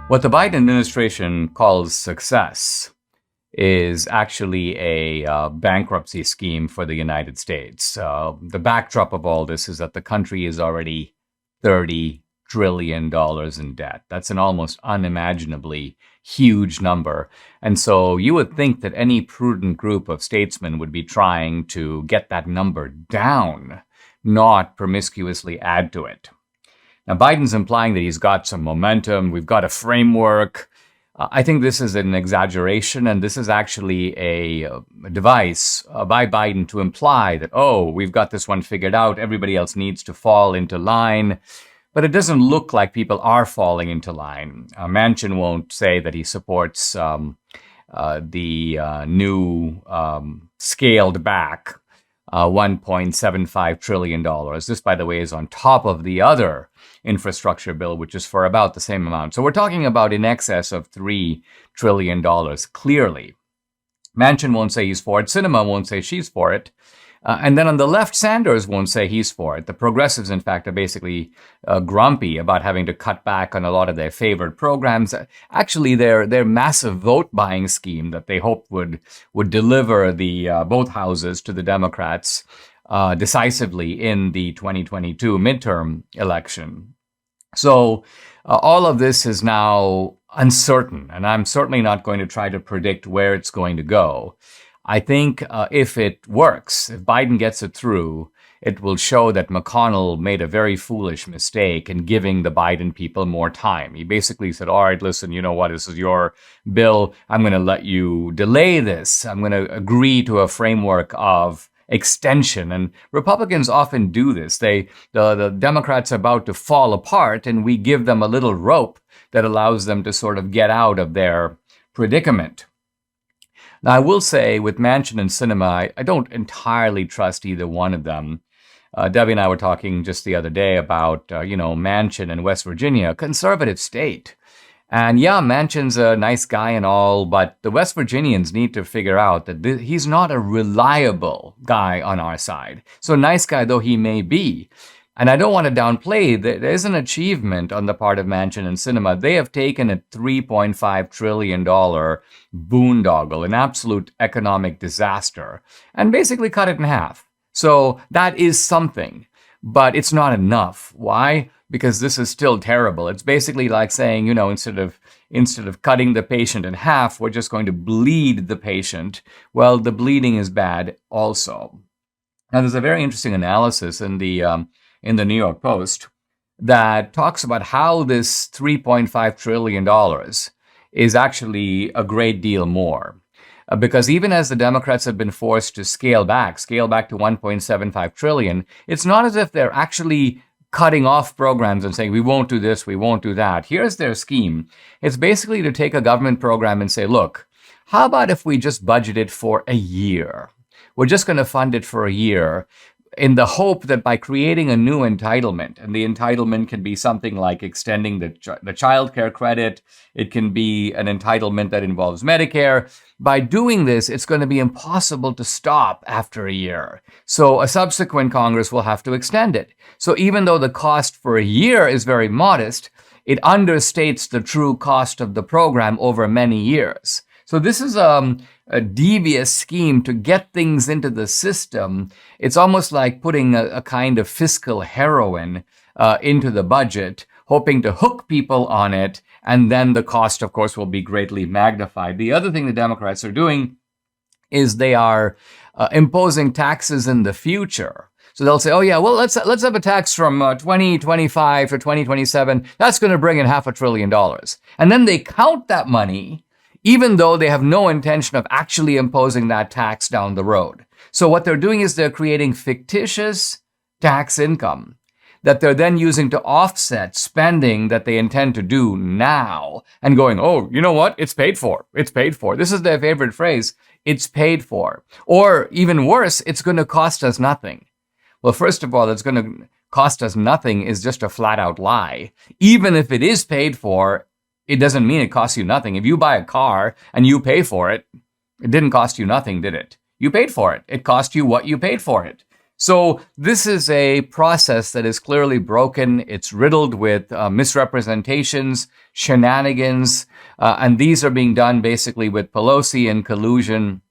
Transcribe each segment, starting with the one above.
What the Biden administration calls success is actually a bankruptcy scheme for the United States. The backdrop of all this is that the country is already $30 trillion in debt. That's an almost unimaginably huge number. And so you would think that any prudent group of statesmen would be trying to get that number down, not promiscuously add to it. Now, Biden's implying that he's got some momentum. We've got a framework. I think this is an exaggeration, and this is actually a device by Biden to imply that, oh, we've got this one figured out. Everybody else needs to fall into line. But it doesn't look like people are falling into line. Manchin won't say that he supports the new scaled back $1.75 trillion. This, by the way, is on top of the other infrastructure bill, which is for about the same amount. So we're talking about in excess of $3 trillion, clearly. Manchin won't say he's for it. Sinema won't say she's for it. And then on the left, Sanders won't say he's for it. The progressives, in fact, are basically grumpy about having to cut back on a lot of their favored programs. Actually, their massive vote-buying scheme that they hoped would deliver the both houses to the Democrats decisively in the 2022 midterm election. So all of this is now uncertain, and I'm certainly not going to try to predict where it's going to go. I think if it works, if Biden gets it through, it will show that McConnell made a very foolish mistake in giving the Biden people more time. He basically said, all right, listen, you know what? This is your bill. I'm going to let you delay this. I'm going to agree to a framework of extension. And Republicans often do this. The Democrats are about to fall apart, and we give them a little rope that allows them to sort of get out of their predicament. Now, I will say with Manchin and Sinema, I don't entirely trust either one of them. Debbie and I were talking just the other day about, Manchin in West Virginia, a conservative state. And yeah, Manchin's a nice guy and all, but the West Virginians need to figure out that he's not a reliable guy on our side. So nice guy though he may be. And I don't want to downplay that there's an achievement on the part of Manchin and Sinema. They have taken a $3.5 trillion boondoggle, an absolute economic disaster, and basically cut it in half. So that is something, but it's not enough. Why? Because this is still terrible. It's basically like saying, instead of cutting the patient in half, we're just going to bleed the patient. Well, the bleeding is bad also. Now, there's a very interesting analysis in the New York Post that talks about how this $3.5 trillion is actually a great deal more. Because even as the Democrats have been forced to scale back to $1.75 trillion, it's not as if they're actually cutting off programs and saying, we won't do this, we won't do that. Here's their scheme. It's basically to take a government program and say, look, how about if we just budget it for a year? We're just going to fund it for a year, in the hope that by creating a new entitlement, and the entitlement can be something like extending the child care credit, it can be an entitlement that involves Medicare. By doing this, it's going to be impossible to stop after a year. So a subsequent Congress will have to extend it. So even though the cost for a year is very modest, it understates the true cost of the program over many years. So this is a devious scheme to get things into the system. It's almost like putting a kind of fiscal heroin into the budget, hoping to hook people on it, and then the cost, of course, will be greatly magnified. The other thing the Democrats are doing is they are imposing taxes in the future. So they'll say, oh yeah, well, let's have a tax from 2025 to 2027. That's going to bring in $500 billion. And then they count that money, even though they have no intention of actually imposing that tax down the road. So what they're doing is they're creating fictitious tax income that they're then using to offset spending that they intend to do now, and going, oh, you know what? It's paid for. It's paid for. This is their favorite phrase. It's paid for. Or even worse, it's going to cost us nothing. Well, first of all, it's going to cost us nothing is just a flat out lie. Even if it is paid for, it doesn't mean it costs you nothing. If you buy a car and you pay for it, it didn't cost you nothing, did it? You paid for it. It cost you what you paid for it. So this is a process that is clearly broken. It's riddled with misrepresentations, shenanigans, and these are being done basically with Pelosi in collusion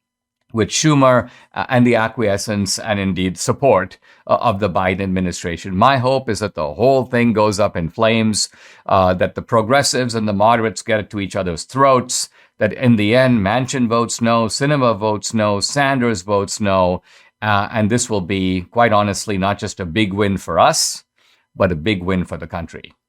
with Schumer and the acquiescence and indeed support of the Biden administration. My hope is that the whole thing goes up in flames, that the progressives and the moderates get it to each other's throats, that in the end, Manchin votes no, Sinema votes no, Sanders votes no, and this will be, quite honestly, not just a big win for us, but a big win for the country.